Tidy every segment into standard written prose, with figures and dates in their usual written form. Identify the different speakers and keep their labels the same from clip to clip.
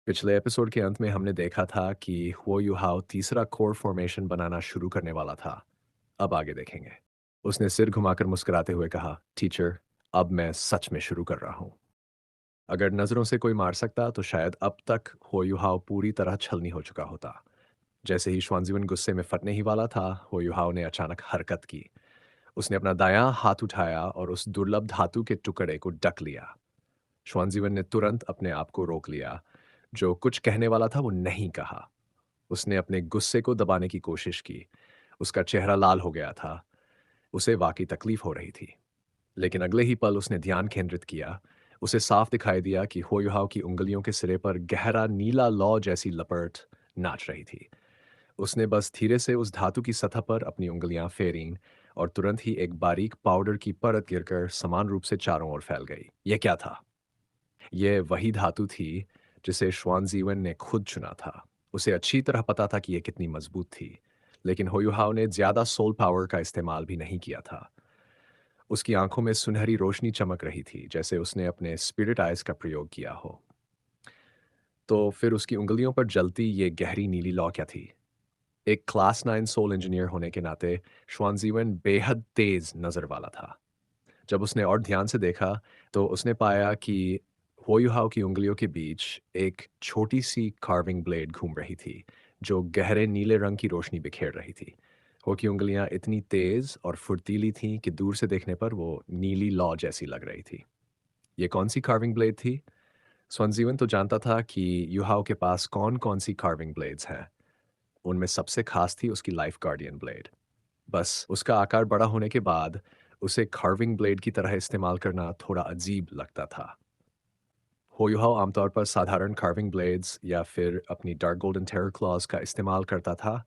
Speaker 1: पिछले एपिसोड के अंत में हमने देखा था कि हुओ युहाओ तीसरा कोर फॉर्मेशन बनाना शुरू करने वाला था। अब आगे देखेंगे। उसने सिर घुमाकर मुस्कुराते हुए कहा, टीचर, अब मैं सच में शुरू कर रहा हूँ। अगर नजरों से कोई मार सकता तो शायद अब तक हुओ युहाओ पूरी तरह छलनी हो चुका होता। जैसे ही श्वानजीवन गुस्से में फटने ही वाला था, हुओ युहाओ ने अचानक हरकत की। उसने अपना दायां हाथ उठाया और उस दुर्लभ धातु के टुकड़े को ढक लिया। श्वानजीवन ने तुरंत अपने आप को रोक लिया। जो कुछ कहने वाला था वो नहीं कहा। उसने अपने गुस्से को दबाने की कोशिश की। उसका चेहरा लाल हो गया था। उसे वाकई तकलीफ हो रही थी। लेकिन अगले ही पल उसने ध्यान केंद्रित किया। उसे साफ दिखाई दिया कि होयुहाव की उंगलियों के सिरे पर गहरा नीला लौ जैसी लपट नाच रही थी। उसने बस धीरे से उस धातु की सतह पर अपनी उंगलियां फेरीं और तुरंत ही एक बारीक पाउडर की परत गिरकर समान रूप से चारों ओर फैल गई। यह क्या था? यह वही धातु थी जिसे श्वानज़ीवन ने खुद चुना था। उसे अच्छी तरह पता था कि यह कितनी मजबूत थी, लेकिन होयुहाव ने ज्यादा सोल पावर का इस्तेमाल भी नहीं किया था। उसकी आंखों में सुनहरी रोशनी चमक रही थी, जैसे उसने अपने स्पिरिट आइज का प्रयोग किया हो। तो फिर उसकी उंगलियों पर जलती ये गहरी नीली लौ क्या थी? एक क्लास 9 सोल इंजीनियर होने के नाते श्वानज़ीवन बेहद तेज नजर वाला था। जब उसने और ध्यान से देखा, तो उसने पाया कि होयुहाव की उंगलियों के बीच एक छोटी सी कार्विंग ब्लेड घूम रही थी, जो गहरे नीले रंग की रोशनी बिखेर रही थी। हो की उंगलियां इतनी तेज और फुर्तीली थीं कि दूर से देखने पर वो नीली लौ जैसी लग रही थी। ये कौन सी कार्विंग ब्लेड थी? स्वनजीवन तो जानता था कि युहाव के पास कौन कौन सी कार्विंग ब्लेड्स हैं। उनमें सबसे खास थी उसकी लाइफ गार्डियन ब्लेड। बस उसका आकार बड़ा होने के बाद उसे कार्विंग ब्लेड की तरह इस्तेमाल करना थोड़ा अजीब लगता था। होयुहाव आमतौर पर साधारण कार्विंग ब्लेड्स या फिर अपनी डार्क गोल्डन टेरर क्लॉज का इस्तेमाल करता था,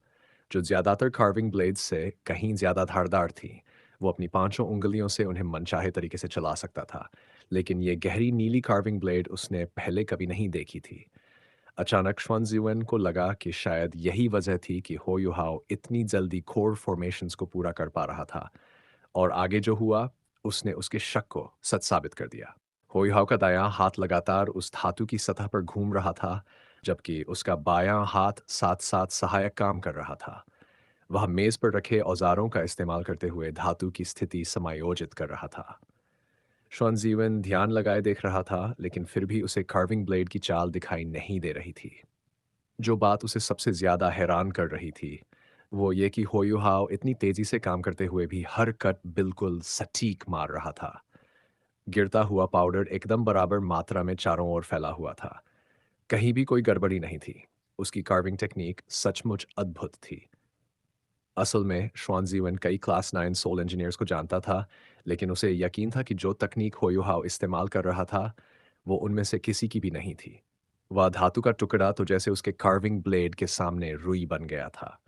Speaker 1: जो ज़्यादातर कार्विंग ब्लेड्स से कहीं ज़्यादा धारदार थी। वो अपनी पांचों उंगलियों से उन्हें मनचाहे तरीके से चला सकता था, लेकिन ये गहरी नीली कार्विंग ब्लेड उसने पहले कभी नहीं देखी थी। अचानक श्वानज़ीवन को लगा कि शायद यही वजह थी कि होयुहाव इतनी जल्दी कोर फॉर्मेशंस को पूरा कर पा रहा था, और आगे जो हुआ, उसने उसके शक को सच साबित कर दिया। होइहाव का दायां हाथ लगातार उस धातु की सतह पर घूम रहा था, जबकि उसका बायां हाथ साथ-साथ सहायक काम कर रहा था। वह मेज पर रखे औजारों का इस्तेमाल करते हुए धातु की स्थिति समायोजित कर रहा था। श्वानज़ीवन ध्यान लगाए देख रहा था, लेकिन फिर भी उसे कार्विंग ब्लेड की चाल दिखाई नहीं दे रही थी। जो बात उसे सबसे ज्यादा हैरान कर रही थी, वो ये कि होयुहाव इतनी तेजी से काम करते हुए भी हर कट बिल्कुल सटीक मार रहा था। गिरता हुआ पाउडर एकदम बराबर मात्रा में चारों ओर फैला हुआ था। कहीं भी कोई गड़बड़ी नहीं थी। उसकी कार्विंग टेक्निक सचमुच अद्भुत थी। असल में श्वानज़ीवन कई क्लास 9 सोल इंजीनियर्स को जानता था, लेकिन उसे यकीन था कि जो तकनीक होयुहाव इस्तेमाल कर रहा था, वो उनमें से किसी की भी नहीं थी। वह धातु का टुकड़ा तो जैसे उसके कार्विंग ब्लेड के सामने रुई बन गया था।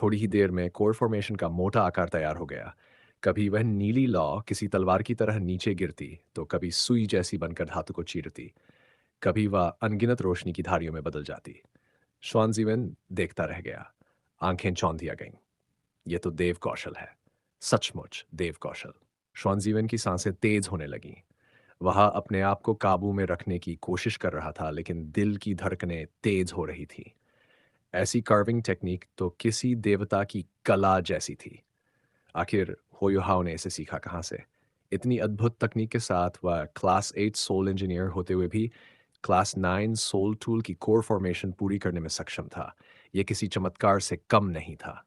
Speaker 1: थोड़ी ही देर में कोर फॉर्मेशन का मोटा आकार तैयार हो गया। कभी वह नीली लौ किसी तलवार की तरह नीचे गिरती, तो कभी सुई जैसी बनकर धातु को चीरती। कभी वह अनगिनत रोशनी की धारियों में बदल जाती। श्वानज़ीवन देखता रह गया। आंखें चौंधिया गईं। ये तो देव कौशल है। सचमुच देव कौशल। श्वानज़ीवन की सांसें तेज होने लगीं। वह अपने आप को काबू में रखने की कोशिश कर रहा था, लेकिन दिल की धड़कनें तेज हो रही थी। ऐसी कार्विंग टेक्निक तो किसी देवता की कला जैसी थी। आखिर होयुहाव ने इसे सीखा कहाँ से? इतनी अद्भुत तकनीक के साथ वह क्लास 8 सोल इंजीनियर होते हुए भी क्लास 9 सोल टूल की कोर फॉर्मेशन पूरी करने में सक्षम था। यह किसी चमत्कार से कम नहीं था।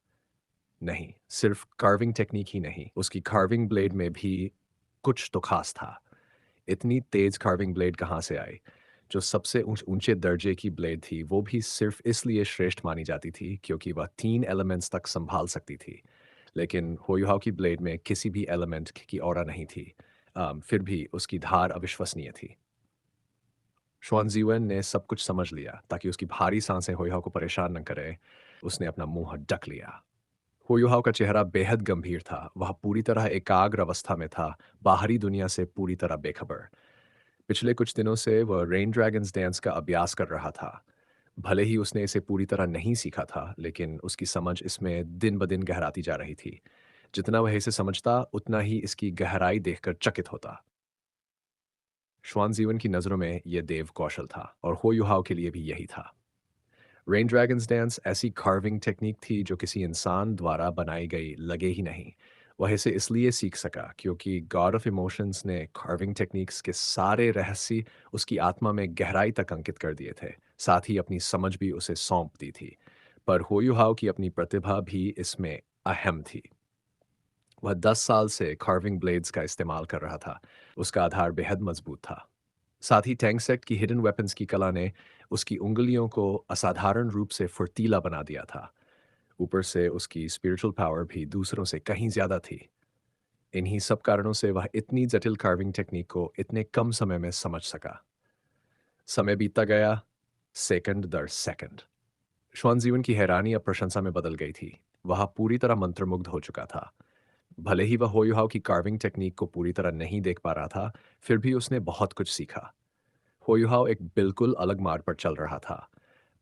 Speaker 1: नहीं, सिर्फ कार्विंग टेक्निक ही नहीं, उसकी कार्विंग ब्लेड में भी कुछ तो खास था। इतनी तेज कार्विंग ब्लेड कहाँ से आई? जो सबसे ऊंचे दर्जे की ब्लेड थी, वो भी सिर्फ इसलिए श्रेष्ठ मानी जाती थी क्योंकि वह 3 एलिमेंट्स तक संभाल सकती थी। लेकिन होयुहाव की ब्लेड में किसी भी एलिमेंट की ऑरा नहीं थी। फिर भी उसकी धार अविश्वसनीय थी। श्वानज़ीवन ने सब कुछ समझ लिया ताकि उसकी भारी सांसें होयुहाव को परेशान न करें। उसने अपना मुंह ढक लिया। होयुहाव का चेहरा बेहद गंभीर था। वह पूरी तरह एकाग्र अवस्था में था, बाहरी दुनिया से पूरी तरह बेखबर। पिछले कुछ दिनों से वह रेन ड्रैगन्स डांस का अभ्यास कर रहा था। भले ही उसने इसे पूरी तरह नहीं सीखा था, लेकिन उसकी समझ इसमें दिन ब दिन गहराती जा रही थी। जितना वह इसे समझता, उतना ही इसकी गहराई देखकर चकित होता। श्वान जीवन की नज़रों में यह देव कौशल था और हो युहाओ के लिए भी यही था। रेन ड्रैगन्स डांस ऐसी कार्विंग टेक्निक थी जो किसी इंसान द्वारा बनाई गई लगे ही नहीं। वह इसे इसलिए सीख सका क्योंकि गॉड ऑफ इमोशंस ने कार्विंग टेक्निक्स के सारे रहस्य उसकी आत्मा में गहराई तक अंकित कर दिए थे। साथ ही अपनी समझ भी उसे सौंप दी थी। पर हो युहाओ की अपनी प्रतिभा भी इसमें अहम थी। वह 10 साल से कार्विंग ब्लेड्स का इस्तेमाल कर रहा था। उसका आधार बेहद मजबूत था। साथ ही टैंक सेट की हिडन वेपन्स की कला ने उसकी उंगलियों को असाधारण रूप से फुर्तीला बना दिया था। ऊपर से उसकी स्पिरिचुअल पावर भी दूसरों से कहीं ज्यादा थी। इन्हीं सब कारणों से वह इतनी जटिल कार्विंग टेक्निक को इतने कम समय में समझ सका। समय बीतता गया, सेकंड दर सेकंड। श्वान जीवन की हैरानी अब प्रशंसा में बदल गई थी। वह पूरी तरह मंत्रमुग्ध हो चुका था। भले ही वह होयुहाव की कार्विंग टेक्निक को पूरी तरह नहीं देख पा रहा था, फिर भी उसने बहुत कुछ सीखा। होयुहाव एक बिल्कुल अलग मार्ग पर चल रहा था,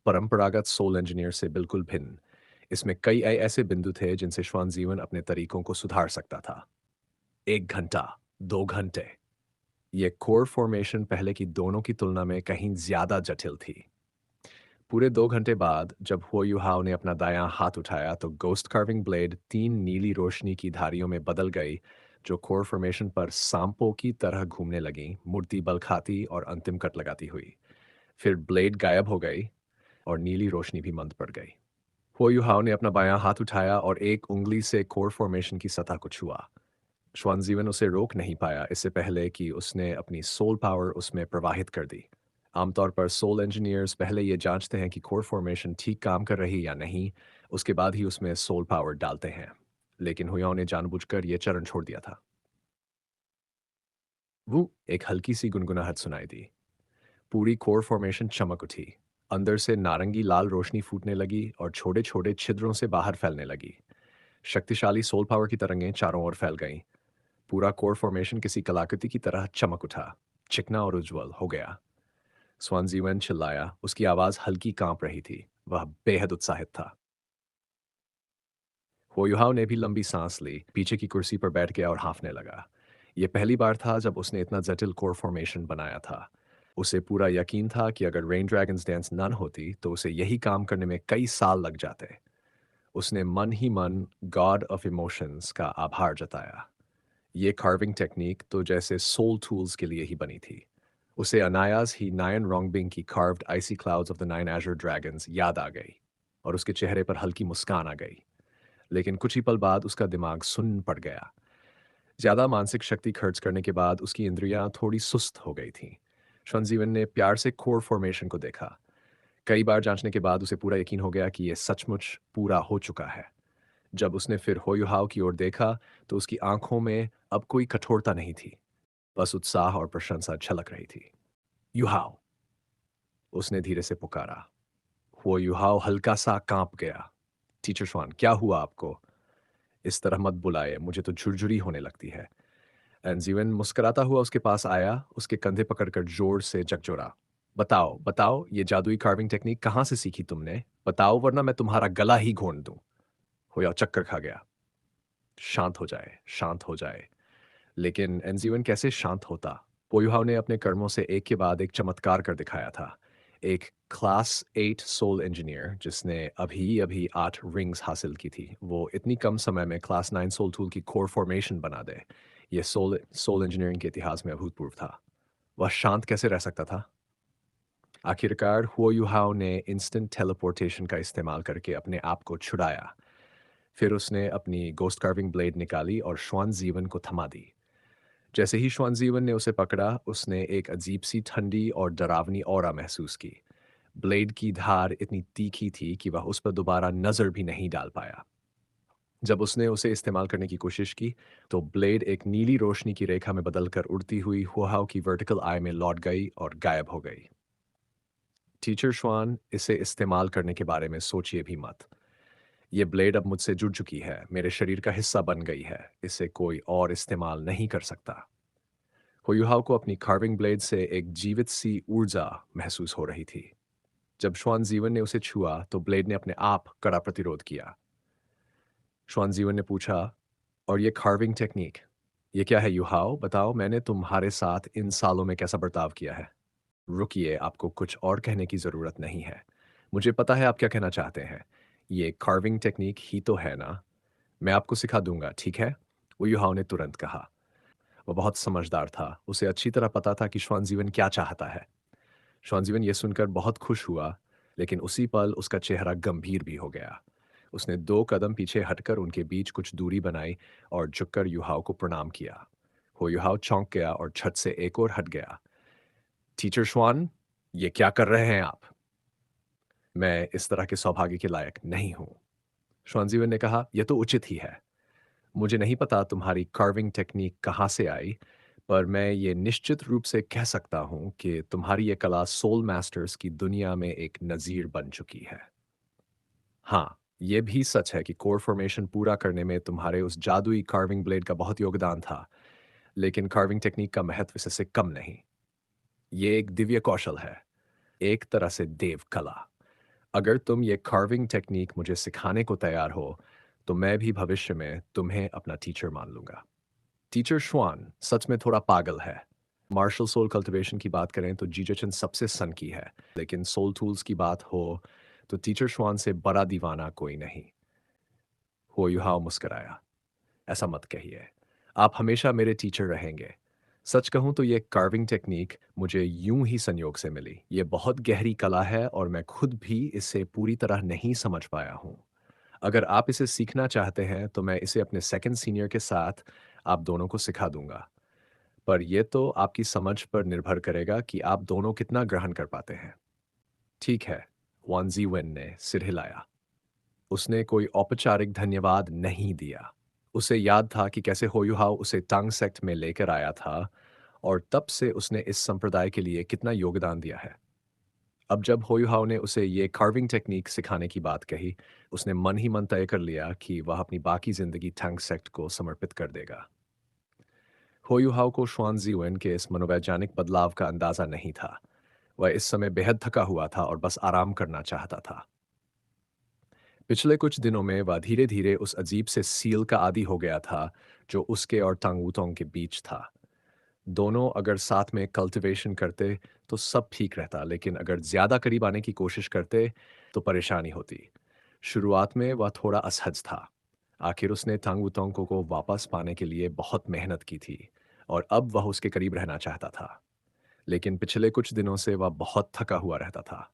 Speaker 1: परंपरागत सोल इंजीनियर से बिल्कुल भिन्न। इसमें कई ऐसे बिंदु थे जिनसे श्वान जीवन अपने तरीकों को सुधार सकता था। 1 घंटा, 2 घंटे। ये कोर फॉर्मेशन पहले की दोनों की तुलना में कहीं ज्यादा जटिल थी। पूरे 2 घंटे बाद जब हो युहाओ ने अपना दायां हाथ उठाया तो गोस्ट कार्विंग ब्लेड 3 नीली रोशनी की धारियों में बदल गई, जो कोर फॉर्मेशन पर सांपों की तरह घूमने लगी, मूर्ति बल खाती और अंतिम कट लगाती हुई। फिर ब्लेड गायब हो गई और नीली रोशनी भी मंद पड़ गई। हो युहाओ ने अपना बायां हाथ उठाया और एक उंगली से कोर फॉर्मेशन की सतह को छुआ। श्वानजीवन उसे रोक नहीं पाया इससे पहले कि उसने अपनी सोल पावर उसमें प्रवाहित कर दी। आमतौर पर सोल इंजीनियर्स पहले ये जांचते हैं कि कोर फॉर्मेशन ठीक काम कर रही या नहीं, उसके बाद ही उसमें सोल पावर डालते हैं। लेकिन हुयाओ ने जानबूझकर यह चरण छोड़ दिया था। वो एक हल्की सी गुनगुनाहट सुनाई दी। पूरी कोर फॉर्मेशन चमक उठी। अंदर से नारंगी लाल रोशनी फूटने लगी और छोटे छोटे छिद्रों से बाहर फैलने लगी। शक्तिशाली सोल पावर की तरंगें चारों ओर फैल गईं। पूरा कोर फॉर्मेशन किसी कलाकृति की तरह चमक उठा, चिकना और उज्जवल हो गया। स्वानजीवन चिल्लाया, उसकी आवाज हल्की कांप रही थी। वह बेहद उत्साहित था। होयुहाव ने भी लंबी सांस ली, पीछे की कुर्सी पर बैठ गया और हाँफने लगा। यह पहली बार था जब उसने इतना जटिल कोर फॉर्मेशन बनाया था। उसे पूरा यकीन था कि अगर रेन ड्रैगन्स डांस नन होती तो उसे यही काम करने में कई साल लग जाते। उसने मन ही मन गॉड ऑफ इमोशंस का आभार जताया। ये कार्विंग टेक्निक तो जैसे सोल टूल्स के लिए ही बनी थी। उसे अनायास ही नायन रोंगबिंग की carved icy clouds of the nine एजर ड्रैगन्स याद आ गई और उसके चेहरे पर हल्की मुस्कान आ गई। लेकिन कुछ ही पल बाद उसका दिमाग सुन्न पड़ गया। ज्यादा मानसिक शक्ति खर्च करने के बाद उसकी इंद्रियां थोड़ी सुस्त हो गई थीं। संजीवन ने प्यार से कोर फॉर्मेशन को देखा। कई बार जांचने के बाद उसे पूरा यकीन हो गया कि यह सचमुच पूरा हो चुका है। जब उसने फिर होयुहाव की ओर देखा तो उसकी आंखों में अब कोई कठोरता नहीं थी, बस उत्साह और प्रशंसा झलक रही थी। युहाव, उसने धीरे से पुकारा। वो युहाव हल्का सा कांप गया। टीचर श्वान, क्या हुआ आपको? इस तरह मत बुलाए, मुझे तो झुरझुरी होने लगती है। एनजीवन मुस्कुराता हुआ उसके पास आया, उसके कंधे पकड़कर जोर से झकझोरा। बताओ, बताओ, ये जादुई कार्विंग टेक्निक कहाँ से सीखी तुमने? बताओ वरना मैं तुम्हारा गला ही घोंट दूं। होया चक्कर खा गया। शांत हो जाए, शांत हो जाए। लेकिन एनजीवन कैसे शांत होता? पोयुहाव ने अपने कर्मों से एक के बाद एक चमत्कार कर दिखाया था। एक क्लास 8 सोल इंजीनियर जिसने अभी अभी 8 रिंग्स हासिल की थी, वो इतनी कम समय में क्लास 9 सोल टूल की कोर फॉर्मेशन बना दे। ये सोल सोल इंजीनियरिंग के इतिहास में अभूतपूर्व था। वह शांत कैसे रह सकता था? आखिरकार हुओ युहाओ ने इंस्टेंट टेलीपोर्टेशन का इस्तेमाल करके अपने आप को छुड़ाया। फिर उसने अपनी गोस्ट कार्विंग ब्लेड निकाली और श्वान जीवन को थमा दी। जैसे ही श्वानजीवन ने उसे पकड़ा, उसने एक अजीब सी ठंडी और डरावनी ऑरा महसूस की। ब्लेड की धार इतनी तीखी थी कि वह उस पर दोबारा नजर भी नहीं डाल पाया। जब उसने उसे इस्तेमाल करने की कोशिश की, तो ब्लेड एक नीली रोशनी की रेखा में बदलकर उड़ती हुई हुहाव की वर्टिकल आई में लौट गई और गायब हो गई। टीचर श्वान, इसे इस्तेमाल करने के बारे में सोचिए भी मत। ये ब्लेड अब मुझसे जुड़ चुकी है, मेरे शरीर का हिस्सा बन गई है। इसे कोई और इस्तेमाल नहीं कर सकता। हुयुहाव को अपनी कार्विंग ब्लेड से एक जीवित सी ऊर्जा महसूस हो रही थी। जब श्वान जीवन ने उसे छुआ तो ब्लेड ने अपने आप कड़ा प्रतिरोध किया। श्वान जीवन ने पूछा, और ये कार्विंग टेक्निक, ये क्या है युहाओ? बताओ मैंने तुम्हारे साथ इन सालों में कैसा बर्ताव किया है। रुकिए, आपको कुछ और कहने की ज़रूरत नहीं है। मुझे पता है आप क्या कहना चाहते हैं। ये कार्विंग टेक्निक ही तो है ना? मैं आपको सिखा दूंगा, ठीक है? वो युहाओ ने तुरंत कहा। वो बहुत समझदार था। उसे अच्छी तरह पता था कि श्वानजीवन क्या चाहता है। श्वानजीवन ये सुनकर बहुत खुश हुआ, लेकिन उसी पल उसका चेहरा गंभीर भी हो गया। उसने 2 कदम पीछे हटकर उनके बीच कुछ दूरी बनाई और झुककर युहाओ को प्रणाम किया। हो युहाओ चौंक गया और छत से एक और हट गया। टीचर श्वान, ये क्या कर रहे हैं आप? मैं इस तरह के सौभाग्य के लायक नहीं हूं। श्वानजीवन ने कहा, यह तो उचित ही है। मुझे नहीं पता तुम्हारी कार्विंग टेक्निक कहाँ से आई, पर मैं ये निश्चित रूप से कह सकता हूँ कि तुम्हारी ये कला सोल मास्टर्स की दुनिया में एक नज़ीर बन चुकी है। हाँ, ये भी सच है कि कोर फॉर्मेशन पूरा करने में तुम्हारे उस जादुई कार्विंग ब्लेड का बहुत योगदान था, लेकिन कार्विंग टेक्निक का महत्व इससे कम नहीं। ये एक दिव्य कौशल है, एक तरह से देव कला। अगर तुम ये कार्विंग टेक्निक मुझे सिखाने को तैयार हो, तो मैं भी भविष्य में तुम्हें अपना टीचर मान लूंगा। टीचर श्वान सच में थोड़ा पागल है। मार्शल सोल कल्टीवेशन की बात करें तो जीजोचन सबसे सन की है, लेकिन सोल टूल्स की बात हो तो टीचर श्वान से बड़ा दीवाना कोई नहीं। हो युहाओ मुस्कराया। ऐसा मत कहिए। आप हमेशा मेरे टीचर रहेंगे। सच कहूं तो ये कार्विंग टेक्निक मुझे यूं ही संयोग से मिली। ये बहुत गहरी कला है और मैं खुद भी इसे पूरी तरह नहीं समझ पाया हूं। अगर आप इसे सीखना चाहते हैं तो मैं इसे अपने सेकंड सीनियर के साथ आप दोनों को सिखा दूंगा। पर यह तो आपकी समझ पर निर्भर करेगा कि आप दोनों कितना ग्रहण कर पाते हैं। ठीक है, वान जी वेन ने सिर हिलाया। उसने कोई औपचारिक धन्यवाद नहीं दिया। उसे याद था कि कैसे होयुहाव उसे टांग सेक्ट में लेकर आया था और तब से उसने इस संप्रदाय के लिए कितना योगदान दिया है। अब जब होयुहाव ने उसे ये कार्विंग टेक्निक सिखाने की बात कही, उसने मन ही मन तय कर लिया कि वह अपनी बाकी जिंदगी टांग सेक्ट को समर्पित कर देगा। होयुहाव को श्वान जीवन के इस मनोवैज्ञानिक बदलाव का अंदाजा नहीं था। वह इस समय बेहद थका हुआ था और बस आराम करना चाहता था। पिछले कुछ दिनों में वह धीरे धीरे उस अजीब से सील का आदी हो गया था जो उसके और टांग वूतोंग के बीच था। दोनों अगर साथ में कल्टीवेशन करते तो सब ठीक रहता, लेकिन अगर ज्यादा करीब आने की कोशिश करते तो परेशानी होती। शुरुआत में वह थोड़ा असहज था। आखिर उसने टांग वूतोंग को वापस पाने के लिए बहुत मेहनत की थी और अब वह उसके करीब रहना चाहता था। लेकिन पिछले कुछ दिनों से वह बहुत थका हुआ रहता था।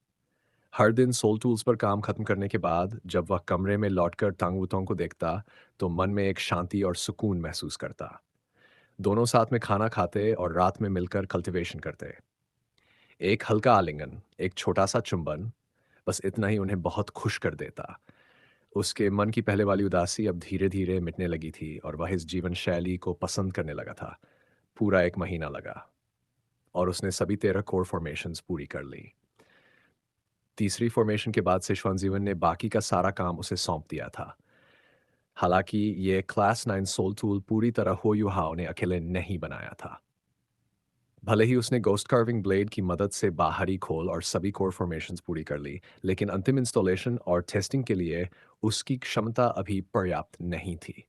Speaker 1: हर दिन सोल टूल्स पर काम खत्म करने के बाद जब वह कमरे में लौटकर टांगवुतों को देखता तो मन में एक शांति और सुकून महसूस करता। दोनों साथ में खाना खाते और रात में मिलकर कल्टीवेशन करते। एक हल्का आलिंगन, एक छोटा सा चुंबन, बस इतना ही उन्हें बहुत खुश कर देता। उसके मन की पहले वाली उदासी अब धीरे धीरे मिटने लगी थी और वह इस जीवन शैली को पसंद करने लगा था। पूरा 1 महीना लगा और उसने सभी 13 कोर फॉर्मेशंस पूरी कर ली। तीसरी फॉर्मेशन के बाद सिशवान जीवन ने बाकी का सारा काम उसे सौंप दिया था। हालांकि ये क्लास 9 सोल टूल पूरी तरह हो युहाओ ने अकेले नहीं बनाया था। भले ही उसने गोस्ट कार्विंग ब्लेड की मदद से बाहरी खोल और सभी कोर फॉर्मेशंस पूरी कर ली, लेकिन अंतिम इंस्टॉलेशन और टेस्टिंग के लिए उसकी क्षमता अभी पर्याप्त नहीं थी।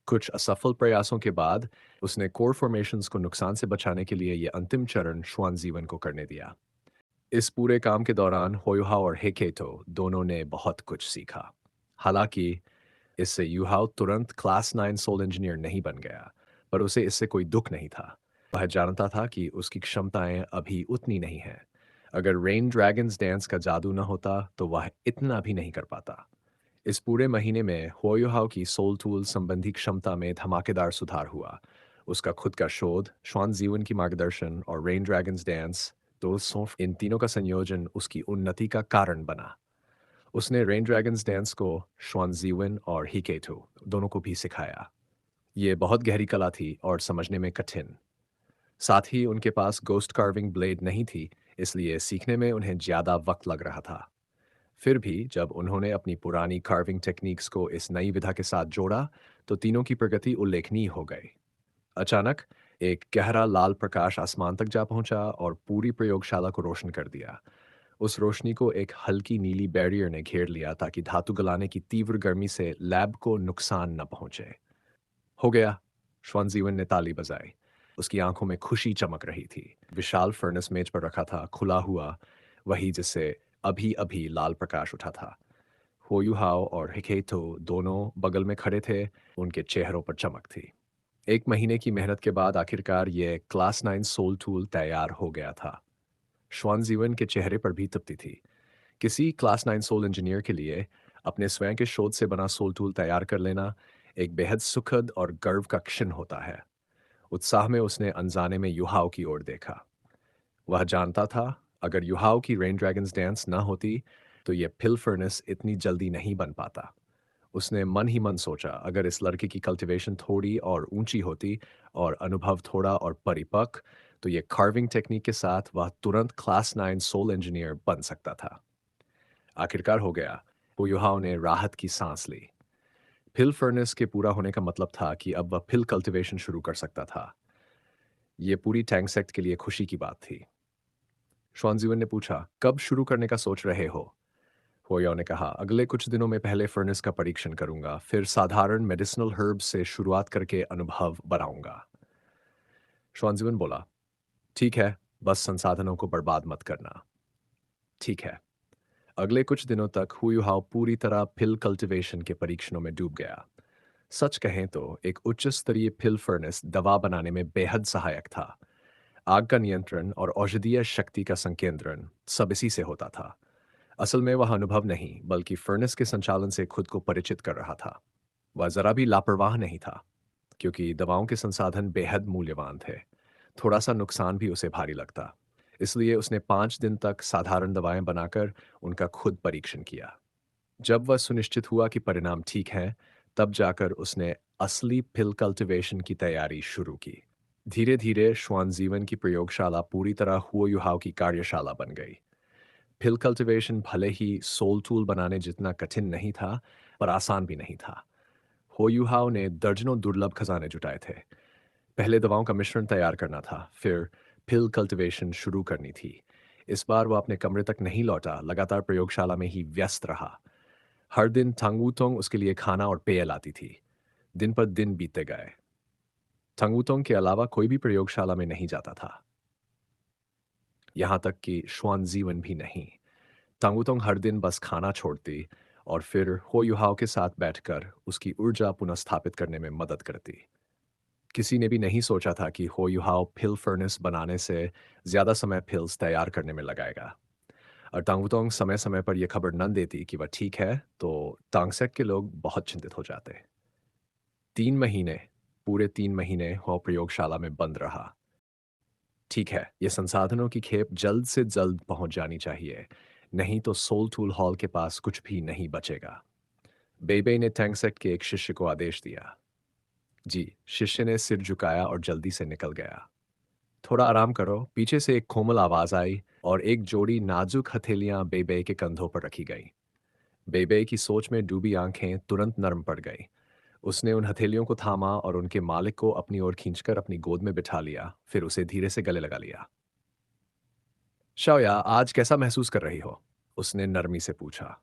Speaker 1: कुछ असफल प्रयासों के बाद उसने कोर फॉर्मेशंस को नुकसान से बचाने के लिए यह अंतिम चरण श्वान जीवन को करने दिया। इस पूरे काम के दौरान होयुहाव और हेकेटो दोनों ने बहुत कुछ सीखा। हालांकि इससे युहाव तुरंत क्लास 9 सोल इंजीनियर नहीं बन गया, पर उसे इससे कोई दुख नहीं था। वह जानता था कि उसकी क्षमताएं अभी उतनी नहीं हैं। अगर रेन ड्रैगन्स डांस का जादू न होता तो वह इतना भी नहीं कर पाता। इस पूरे महीने में होयुहाव की सोल टूल संबंधी क्षमता में धमाकेदार सुधार हुआ। उसका खुद का शोध, श्वान जीवन की मार्गदर्शन और रेन ड्रैगन्स डांस, तो सोफ इन तीनों का संयोजन उसकी उन्नति का कारण बना। उसने रेन ड्रैगन्स डांस को श्वान जीवन और हिकेटो दोनों को भी सिखाया। ये बहुत गहरी कला थी और समझने में कठिन। साथ ही उनके पास गोस्ट कार्विंग ब्लेड नहीं थी, इसलिए सीखने में उन्हें ज्यादा वक्त लग रहा था। फिर भी जब उन्होंने अपनी पुरानी कार्विंग टेक्निक्स को इस नई विधा के साथ जोड़ा, तो तीनों की प्रगति उल्लेखनीय हो गई। अचानक एक गहरा लाल प्रकाश आसमान तक जा पहुंचा और पूरी प्रयोगशाला को रोशन कर दिया। उस रोशनी को एक हल्की नीली बैरियर ने घेर लिया ताकि धातु गलाने की तीव्र गर्मी से लैब को नुकसान न पहुंचे। हो गया, श्वानजीवन ने ताली बजाई। उसकी आंखों में खुशी चमक रही थी। विशाल फर्नेस मेज पर रखा था, खुला हुआ, वही जिससे अभी अभी लाल प्रकाश उठा था। होयुहाओ और हिकेतो दोनों बगल में खड़े थे। उनके चेहरों पर चमक थी। 1 महीने की मेहनत के बाद आखिरकार ये क्लास 9 सोल टूल तैयार हो गया था। श्वानजीवन के चेहरे पर भी तृप्ति थी। किसी क्लास 9 सोल इंजीनियर के लिए अपने स्वयं के शोध से बना सोल टूल तैयार कर लेना एक बेहद सुखद और गर्व का क्षण होता है। उत्साह में उसने अनजाने में युहाओ की ओर देखा। वह जानता था, अगर युहाओ की रेन ड्रैगन्स डांस न होती तो यह फिल फर्नेस इतनी जल्दी नहीं बन पाता। उसने मन ही मन सोचा, अगर इस लड़के की कल्टीवेशन थोड़ी और ऊंची होती और अनुभव थोड़ा और परिपक्व, तो ये कार्विंग टेक्निक के साथ वह तुरंत क्लास 9 सोल इंजीनियर बन सकता था। आखिरकार हो गया। हुयुहाओ ने राहत की सांस ली। फिल फर्नेस के पूरा होने का मतलब था कि अब वह फिल कल्टीवेशन शुरू कर सकता था। यह पूरी टैंक सेक्ट के लिए खुशी की बात थी। श्वानजीवन ने पूछा, कब शुरू करने का सोच रहे हो? होयाओ ने कहा, अगले कुछ दिनों में पहले फर्नेस का परीक्षण करूंगा, फिर साधारण मेडिसिनल हर्ब्स से शुरुआत करके अनुभव बढ़ाऊंगा। श्वानजीवन बोला, ठीक है, बस संसाधनों को बर्बाद मत करना। ठीक है। अगले कुछ दिनों तक हुयुहाओ पूरी तरह फिल कल्टीवेशन के परीक्षणों में डूब गया। सच कहें तो एक उच्च स्तरीय फिल फर्नेस दवा बनाने में बेहद सहायक था। आग का नियंत्रण और औषधीय शक्ति का संकेंद्रण सब इसी से होता था। असल में वह अनुभव नहीं, बल्कि फर्नेस के संचालन से खुद को परिचित कर रहा था। वह जरा भी लापरवाह नहीं था, क्योंकि दवाओं के संसाधन बेहद मूल्यवान थे। थोड़ा सा नुकसान भी उसे भारी लगता। इसलिए उसने 5 दिन तक साधारण दवाएं बनाकर उनका खुद परीक्षण किया। जब वह सुनिश्चित हुआ कि परिणाम ठीक हैं, तब जाकर उसने असली पिल कल्टीवेशन की तैयारी शुरू की। धीरे धीरे श्वानजीवन की प्रयोगशाला पूरी तरह हुओयुहाओ की कार्यशाला बन गई। पिल कल्टीवेशन भले ही सोल टूल बनाने जितना कठिन नहीं था, पर आसान भी नहीं था। होयुहाओ ने दर्जनों दुर्लभ खजाने जुटाए थे। पहले दवाओं का मिश्रण तैयार करना था, फिर पिल कल्टीवेशन शुरू करनी थी। इस बार वह अपने कमरे तक नहीं लौटा, लगातार प्रयोगशाला में ही व्यस्त रहा। हर दिन थांगवुतोंग उसके लिए खाना और पेय लाती थी। दिन पर दिन बीतते गए। थांगवुतोंग के अलावा कोई भी प्रयोगशाला में नहीं जाता था, यहाँ तक कि श्वानजीवन भी नहीं। तांगुतोंग हर दिन बस खाना छोड़ती और फिर होयुहाओ के साथ बैठकर उसकी ऊर्जा पुनर्स्थापित करने में मदद करती। किसी ने भी नहीं सोचा था कि होयुहाओ फिल फर्नेस बनाने से ज्यादा समय फिल्स तैयार करने में लगाएगा। और तांगुतोंग समय समय पर यह खबर न देती कि वह ठीक है, तो तांगसेक के लोग बहुत चिंतित हो जाते। 3 महीने, पूरे 3 महीने हो प्रयोगशाला में बंद रहा। ठीक है, ये संसाधनों की खेप जल्द से जल्द पहुंच जानी चाहिए, नहीं तो सोल टूल हॉल के पास कुछ भी नहीं बचेगा। बेबे ने टैंगसेट के एक शिष्य को आदेश दिया। जी, शिष्य ने सिर झुकाया और जल्दी से निकल गया। थोड़ा आराम करो, पीछे से एक कोमल आवाज आई और एक जोड़ी नाजुक हथेलियां बेबे के कंधों पर रखी गई। बेबे की सोच में डूबी आंखें तुरंत नर्म पड़ गई। उसने उन हथेलियों को थामा और उनके मालिक को अपनी ओर खींचकर अपनी गोद में बिठा लिया, फिर उसे धीरे से गले लगा लिया। शाओया, आज कैसा महसूस कर रही हो? उसने नरमी से पूछा।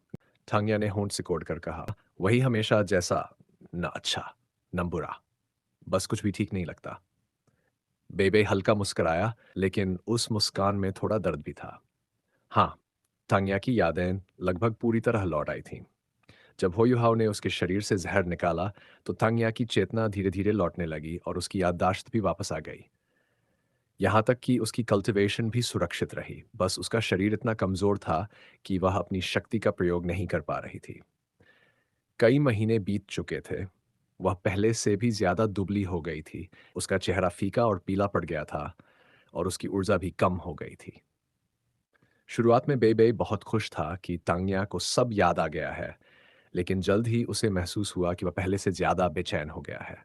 Speaker 1: थांग्या ने होंठ सिकोड़ कर कहा, वही हमेशा जैसा, न अच्छा, न बुरा, बस कुछ भी ठीक नहीं लगता। बेबे हल्का मुस्कुराया, लेकिन उस मुस्कान में थोड़ा दर्द भी था। हाँ, थांग्या की यादें लगभग पूरी तरह लौट आई थीं। जब होयुहाओ ने उसके शरीर से जहर निकाला, तो तांग्या की चेतना धीरे धीरे लौटने लगी और उसकी याददाश्त भी वापस आ गई। यहाँ तक कि उसकी कल्टीवेशन भी सुरक्षित रही, बस उसका शरीर इतना कमजोर था कि वह अपनी शक्ति का प्रयोग नहीं कर पा रही थी। कई महीने बीत चुके थे। वह पहले से भी ज्यादा दुबली हो गई थी। उसका चेहरा फीका और पीला पड़ गया था और उसकी ऊर्जा भी कम हो गई थी। शुरुआत में बेबे बहुत खुश था कि तांग्या को सब याद आ गया है, लेकिन जल्द ही उसे महसूस हुआ कि वह पहले से ज्यादा बेचैन हो गया है।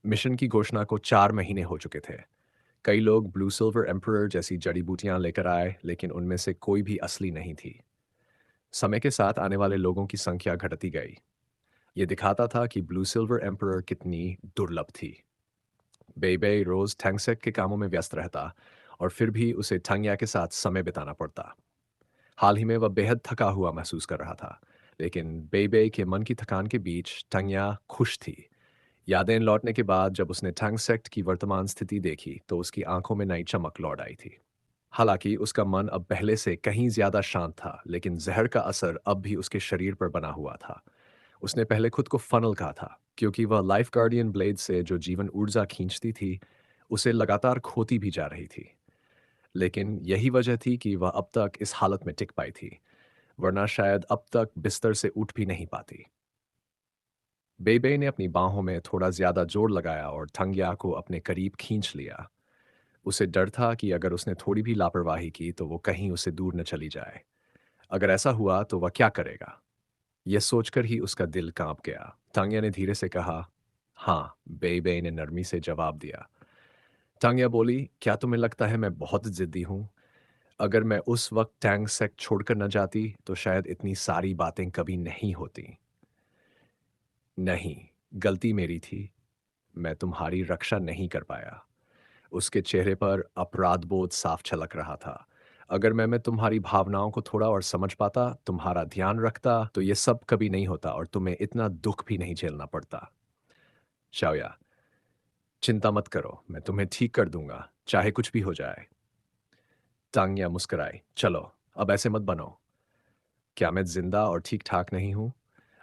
Speaker 1: मिशन की घोषणा को 4 महीने हो चुके थे। कई लोग ब्लू सिल्वर एम्परर जैसी जड़ी बूटियां लेकर आए, लेकिन उनमें से कोई भी असली नहीं थी। समय के साथ आने वाले लोगों की संख्या घटती गई। ये दिखाता था कि ब्लू सिल्वर एम्परर कितनी दुर्लभ थी। बेबे रोज थैंगसेक के कामों में व्यस्त रहता और फिर भी उसे ठंगिया के साथ समय बिताना पड़ता। हाल ही में वह बेहद थका हुआ महसूस कर रहा था, लेकिन बेबे के मन की थकान के बीच टंगिया खुश थी। यादें लौटने के बाद जब उसने टैंग सेक्ट की वर्तमान स्थिति देखी तो उसकी आंखों में नई चमक लौट आई थी। हालांकि उसका मन अब पहले से कहीं ज्यादा शांत था, लेकिन जहर का असर अब भी उसके शरीर पर बना हुआ था। उसने पहले खुद को फनल कहा था, क्योंकि वह लाइफ गार्डियन ब्लेड से जो जीवन ऊर्जा खींचती थी, उसे लगातार खोती भी जा रही थी। लेकिन यही वजह थी कि वह अब तक इस हालत में टिक पाई थी, वरना शायद अब तक बिस्तर से उठ भी नहीं पाती। बेबे ने अपनी बाहों में थोड़ा ज्यादा जोर लगाया और थंग्या को अपने करीब खींच लिया। उसे डर था कि अगर उसने थोड़ी भी लापरवाही की तो वो कहीं उससे दूर न चली जाए। अगर ऐसा हुआ तो वह क्या करेगा? यह सोचकर ही उसका दिल कांप गया। तांग्या ने धीरे से कहा, हाँ। बेबे ने नरमी से जवाब दिया। तांग्या बोली, क्या तुम्हें लगता है मैं बहुत जिद्दी हूं? अगर मैं उस वक्त टैंग सेक्ट छोड़कर न जाती तो शायद इतनी सारी बातें कभी नहीं होती। नहीं, गलती मेरी थी। मैं तुम्हारी रक्षा नहीं कर पाया। उसके चेहरे पर अपराध बोध साफ झलक रहा था। अगर मैं तुम्हारी भावनाओं को थोड़ा और समझ पाता, तुम्हारा ध्यान रखता, तो ये सब कभी नहीं होता और तुम्हें इतना दुख भी नहीं झेलना पड़ता। शाओया, चिंता मत करो, मैं तुम्हें ठीक कर दूंगा, चाहे कुछ भी हो जाए। तांग्या मुस्कुराई। चलो, अब ऐसे मत बनो। क्या मैं जिंदा और ठीक ठाक नहीं हूं?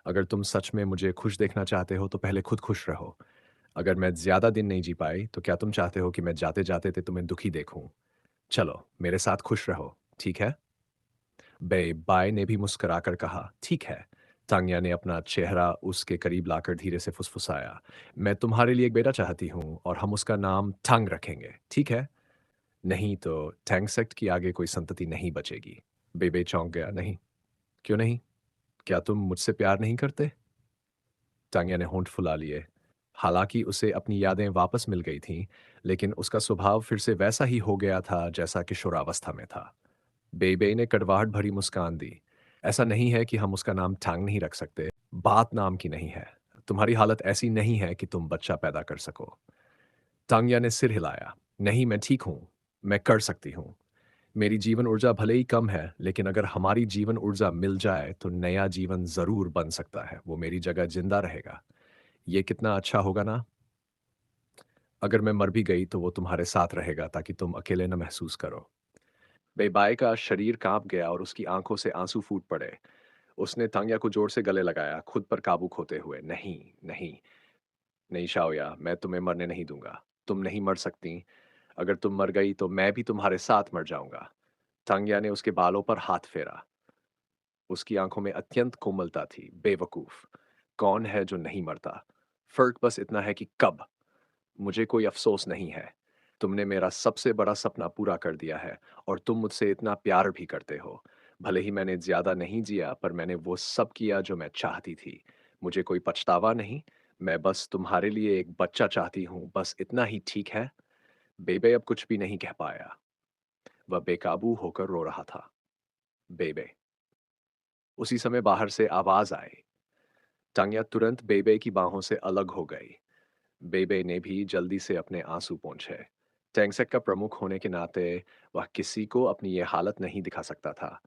Speaker 1: अगर तुम सच में मुझे खुश देखना चाहते हो तो पहले खुद खुश रहो। अगर मैं ज्यादा दिन नहीं जी पाई तो क्या तुम चाहते हो कि मैं जाते जाते तुम्हें दुखी देखूं? चलो, मेरे साथ खुश रहो, ठीक है? बाय ने भी मुस्कुराकर कहा, ठीक है। तांग्या ने अपना चेहरा उसके करीब लाकर धीरे से फुसफुसाया। मैं तुम्हारे लिए एक बेटा चाहती हूँ और हम उसका नाम टंग रखेंगे, ठीक है? नहीं तो टैंग सेक्ट की आगे कोई संतति नहीं बचेगी। बेबे चौंक गया। नहीं? क्यों नहीं? क्या तुम मुझसे प्यार नहीं करते? तांग्या ने होंठ फुला लिए। हालांकि उसे अपनी यादें वापस मिल गई थीं, लेकिन उसका स्वभाव फिर से वैसा ही हो गया था जैसा किशोरावस्था में था। बेबे ने कड़वाहट भरी मुस्कान दी। ऐसा नहीं है कि हम उसका नाम टांग नहीं रख सकते। बात नाम की नहीं है। तुम्हारी हालत ऐसी नहीं है कि तुम बच्चा पैदा कर सको। तांग्या ने सिर हिलाया। नहीं, मैं ठीक हूं। मैं कर सकती हूँ। मेरी जीवन ऊर्जा भले ही कम है, लेकिन अगर हमारी जीवन ऊर्जा मिल जाए तो नया जीवन जरूर बन सकता है। वो मेरी जगह जिंदा रहेगा। ये कितना अच्छा होगा ना? अगर मैं मर भी गई तो वो तुम्हारे साथ रहेगा, ताकि तुम अकेले न महसूस करो। बेबाय का शरीर कांप गया और उसकी आंखों से आंसू फूट पड़े। उसने तांग्या को जोर से गले लगाया, खुद पर काबू खोते हुए। नहीं, नहीं, नहीं शाओया, मैं तुम्हें मरने नहीं दूंगा। तुम नहीं मर सकती। अगर तुम मर गई तो मैं भी तुम्हारे साथ मर जाऊंगा। तांग्या ने उसके बालों पर हाथ फेरा। उसकी आंखों में अत्यंत कोमलता थी। बेवकूफ, कौन है जो नहीं मरता? फर्क बस इतना है कि कब। मुझे कोई अफसोस नहीं है। तुमने मेरा सबसे बड़ा सपना पूरा कर दिया है और तुम मुझसे इतना प्यार भी करते हो। भले ही मैंने ज्यादा नहीं जिया, पर मैंने वो सब किया जो मैं चाहती थी। मुझे कोई पछतावा नहीं। मैं बस तुम्हारे लिए एक बच्चा चाहती हूँ, बस इतना ही, ठीक है? बेबे अब कुछ भी नहीं कह पाया। वह बेकाबू होकर रो रहा था। बेबे। उसी समय बाहर से आवाज आई। टांग्या तुरंत बेबे की बाहों से अलग हो गई। बेबे ने भी जल्दी से अपने आंसू पोंछे। टैंगसेक का प्रमुख होने के नाते वह किसी को अपनी ये हालत नहीं दिखा सकता था।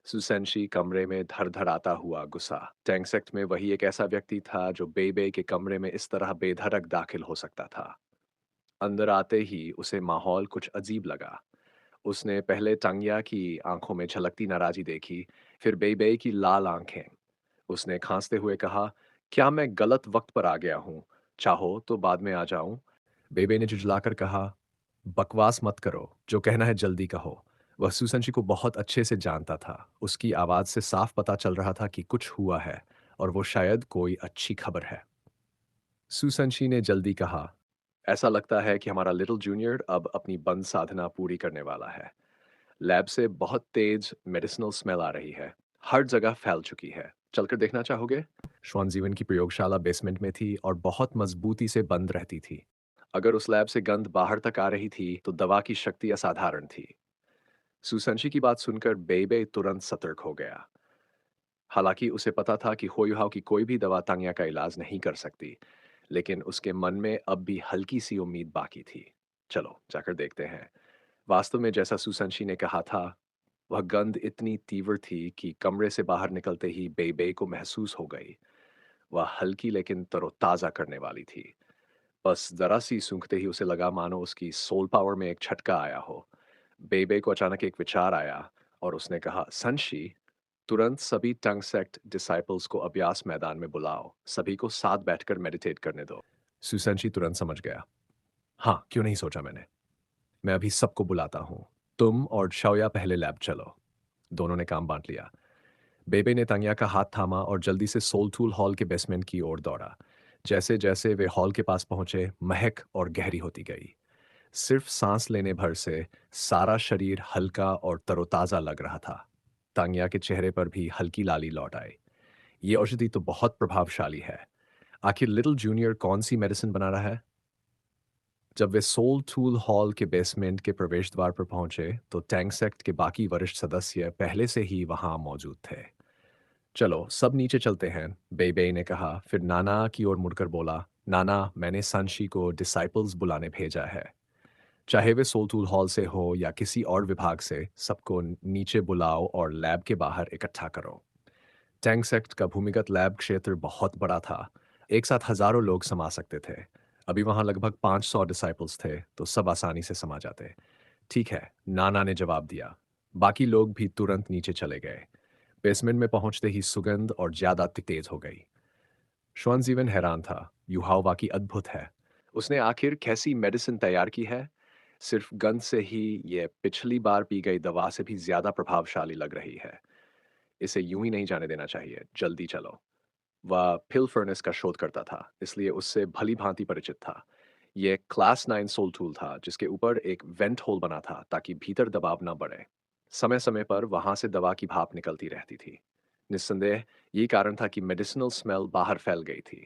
Speaker 1: सुसेंशी कमरे में धर धर आता हुआ गुस्सा। टैंगसेक्ट में वही एक ऐसा व्यक्ति था जो बेबे के कमरे में इस तरह बेधड़क दाखिल हो सकता था। अंदर आते ही उसे माहौल कुछ अजीब लगा। उसने पहले टांग्या की आंखों में झलकती नाराजी देखी, फिर बेबे की लाल आंखें। उसने खांसते हुए कहा, क्या मैं गलत वक्त पर आ गया हूं? चाहो तो बाद में आ जाऊं? बेबे ने झुठलाकर कहा, बकवास मत करो, जो कहना है जल्दी कहो। वह सुसंशी को बहुत अच्छे से जानता था। उसकी आवाज से साफ पता चल रहा था कि कुछ हुआ है, और वो शायद कोई अच्छी खबर है। सुसंशी ने जल्दी कहा, ऐसा लगता है कि हमारा लिटिल जूनियर अब अपनी बंद साधना पूरी करने वाला है। लैब से बहुत तेज मेडिसिनल स्मेल आ रही है। हर जगह फैल चुकी है। चलकर देखना चाहोगे? श्वानजीवन की प्रयोगशाला बेसमेंट में थी और बहुत मजबूती से बंद रहती थी। अगर उस लैब से गंध बाहर तक आ रही थी तो दवा की शक्ति असाधारण थी। सुसंशी की बात सुनकर बेबे तुरंत सतर्क हो गया। हालांकि उसे पता था कि होयुहाव की कोई भी दवा तांग्या का इलाज नहीं कर सकती, लेकिन उसके मन में अब भी हल्की सी उम्मीद बाकी थी। चलो जाकर देखते हैं। वास्तव में जैसा सुसंशी ने कहा था, वह गंध इतनी तीव्र थी कि कमरे से बाहर निकलते ही बेबे को महसूस हो गई। वह हल्की लेकिन तरोताजा करने वाली थी। बस जरा सी सूंघते ही उसे लगा मानो उसकी सोल पावर में एक झटका आया हो। बेबे को अचानक एक विचार आया और उसने कहा, संशी, तुरंत सभी टंग सेक्ट डिसाइपल्स को अभ्यास मैदान में बुलाओ, सभी को साथ बैठकर मेडिटेट करने दो। सुसंशी तुरंत समझ गया। हाँ, क्यों नहीं सोचा मैंने। मैं अभी सबको बुलाता हूँ। तुम और शौया पहले लैब चलो। दोनों ने काम बांट लिया। बेबे ने तांगिया का हाथ थामा और जल्दी से सोल टूल हॉल के बेसमेंट की ओर दौड़ा। जैसे जैसे वे हॉल के पास पहुंचे, महक और गहरी होती गई। सिर्फ सांस लेने भर से सारा शरीर हल्का और तरोताजा लग रहा था। तांगिया के चेहरे पर भी हल्की लाली लौट आई। ये औषधि तो बहुत प्रभावशाली है। आखिर लिटिल जूनियर कौन सी मेडिसिन बना रहा है? जब वे सोल टूल हॉल के बेसमेंट के प्रवेश द्वार पर पहुंचे, तो टैंक सेक्ट के बाकी वरिष्ठ सदस्य पहले से ही वहां मौजूद थे। चलो सब नीचे चलते हैं, बेबे ने कहा, फिर नाना की ओर मुड़कर बोला, नाना, मैंने सांशी को डिसाइपल्स बुलाने भेजा है। चाहे वे सोलटूल हॉल से हो या किसी और विभाग से, सबको नीचे बुलाओ और लैब के बाहर इकट्ठा करो। टैंक सेक्ट का भूमिगत लैब क्षेत्र बहुत बड़ा था। एक साथ हजारों लोग समा सकते थे। अभी वहां लगभग 500 डिसाइपल्स थे, तो सब आसानी से समा जाते। ठीक है, नाना ने जवाब दिया। बाकी लोग भी तुरंत नीचे चले गए। बेसमेंट में पहुंचते ही सुगंध और ज्यादा तेज हो गई। श्वानजीवन हैरान था। युहाओ वाकई अद्भुत है। उसने आखिर कैसी मेडिसिन तैयार की है? सिर्फ गंध से ही ये पिछली बार पी गई दवा से भी ज्यादा प्रभावशाली लग रही है। इसे यूं ही नहीं जाने देना चाहिए। जल्दी चलो। वह पिल फर्नेस का शोध करता था, इसलिए उससे भली भांति परिचित था। यह क्लास 9 सोल टूल था, जिसके ऊपर एक वेंट होल बना था ताकि भीतर दबाव न बढ़े। समय समय पर वहां से दवा की भाप निकलती रहती थी। निस्संदेह यही कारण था कि मेडिसिनल स्मेल बाहर फैल गई थी।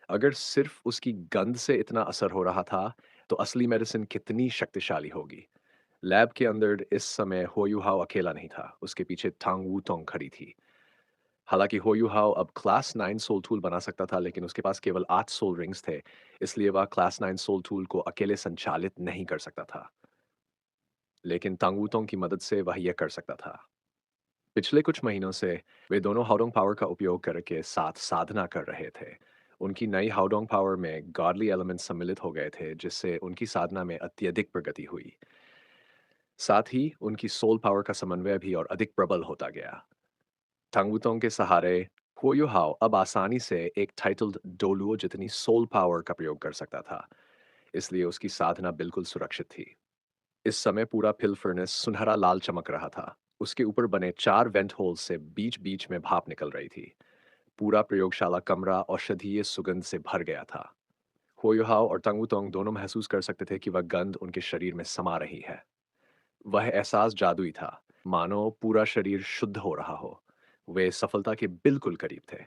Speaker 1: अगर सिर्फ उसकी गंध से इतना असर हो रहा था, तो असली मेडिसिन कितनी शक्तिशाली होगी। लैब के अंदर इस समय होयुहाओ अकेला नहीं था, उसके पीछे टांग वूतोंग खड़ी थी। हालांकि होयुहाओ अब क्लास 9 सोल टूल बना सकता था, लेकिन उसके पास केवल 8 सोल रिंग्स थे, इसलिए वह क्लास 9 सोल टूल को अकेले संचालित नहीं कर सकता था। लेकिन टांग वूतोंग की मदद से वह यह कर सकता था। पिछले कुछ महीनों से वे दोनों हाउडोंग पावर का उपयोग करके साथ साधना कर रहे थे। उनकी नई हाउडोंग पावर में गॉडली एलिमेंट सम्मिलित हो गए थे, जिससे उनकी साधना में अत्यधिक प्रगति हुई। साथ ही उनकी सोल पावर का समन्वय भी और अधिक प्रबल होता गया। टांगुतोंग के सहारे हुओयुहाओ अब आसानी से एक टाइटल्ड डोलुओ जितनी सोल पावर का प्रयोग कर सकता था, इसलिए उसकी साधना बिल्कुल सुरक्षित थी। इस समय पूरा पिल फर्नेस सुनहरा लाल चमक रहा था। उसके ऊपर बने 4 वेंट होल्स से बीच बीच में भाप निकल रही थी। पूरा प्रयोगशाला कमरा औषधीय सुगंध से भर गया था। होयुहाओ और तंगुतोंग दोनों महसूस कर सकते थे कि वह गंध उनके शरीर में समा रही है। वह एहसास जादुई था, मानो पूरा शरीर शुद्ध हो रहा हो। वे सफलता के बिल्कुल करीब थे।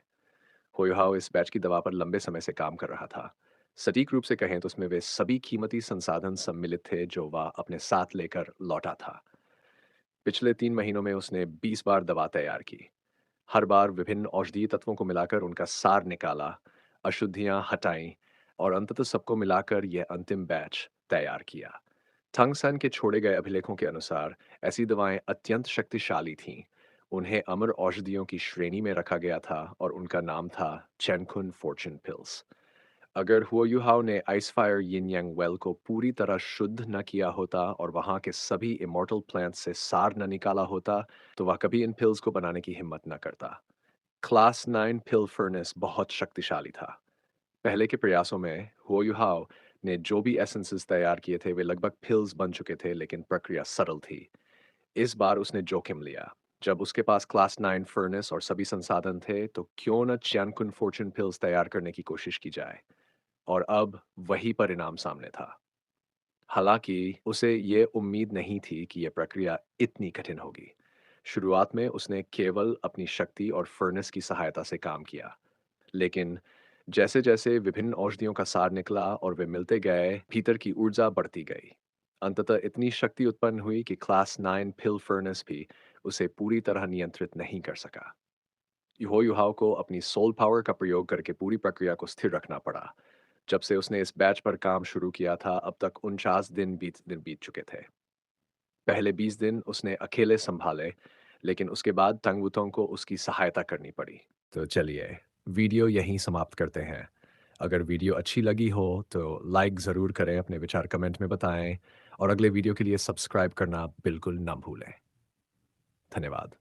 Speaker 1: होयुहाओ इस बैच की दवा पर लंबे समय से काम कर रहा था। सटीक रूप से कहें तो उसमें वे सभी कीमती संसाधन सम्मिलित थे जो वह अपने साथ लेकर लौटा था। पिछले 3 महीनों में उसने 20 बार दवा तैयार की। हर बार विभिन्न औषधीय तत्वों को मिलाकर उनका सार निकाला, अशुद्धियां हटाईं और अंततः सबको मिलाकर यह अंतिम बैच तैयार किया। थंग सन के छोड़े गए अभिलेखों के अनुसार ऐसी दवाएं अत्यंत शक्तिशाली थीं। उन्हें अमर औषधियों की श्रेणी में रखा गया था और उनका नाम था चेनकुन फॉर्चून पिल्स। अगर हुओयुहाओ ने आइस फायर यिन यांग वेल को पूरी तरह शुद्ध न किया होता और वहां के सभी इमॉर्टल प्लांट्स से सार न निकाला होता, तो वह कभी इन पिल्स को बनाने की हिम्मत न करता। क्लास 9 पिल फर्नेस बहुत शक्तिशाली था। पहले के प्रयासों में हुओयुहाओ ने जो भी एसेंसेस तैयार किए थे वे लगभग पिल्स बन चुके थे, लेकिन प्रक्रिया सरल थी। इस बार उसने जोखिम लिया। जब उसके पास क्लास 9 फर्नेस और सभी संसाधन थे, तो क्यों न चैनकुन फॉर्चून पिल्स तैयार करने की कोशिश की जाए। और अब वही परिणाम सामने था। हालांकि उसे ये उम्मीद नहीं थी कि यह प्रक्रिया इतनी कठिन होगी। शुरुआत में उसने केवल अपनी शक्ति और फर्नेस की सहायता से काम किया, लेकिन जैसे जैसे विभिन्न औषधियों का सार निकला और वे मिलते गए, भीतर की ऊर्जा बढ़ती गई। अंततः इतनी शक्ति उत्पन्न हुई कि क्लास 9 पिल फर्नेस भी उसे पूरी तरह नियंत्रित नहीं कर सका। युहो को अपनी सोल पावर का प्रयोग करके पूरी प्रक्रिया को स्थिर रखना पड़ा। जब से उसने इस बैच पर काम शुरू किया था, अब तक 49 दिन बीत चुके थे। पहले 20 दिन उसने अकेले संभाले, लेकिन उसके बाद तंगवुतोंग को उसकी सहायता करनी पड़ी। तो चलिए, वीडियो यहीं समाप्त करते हैं। अगर वीडियो अच्छी लगी हो तो लाइक ज़रूर करें, अपने विचार कमेंट में बताएं और अगले वीडियो के लिए सब्सक्राइब करना बिल्कुल ना भूलें। धन्यवाद।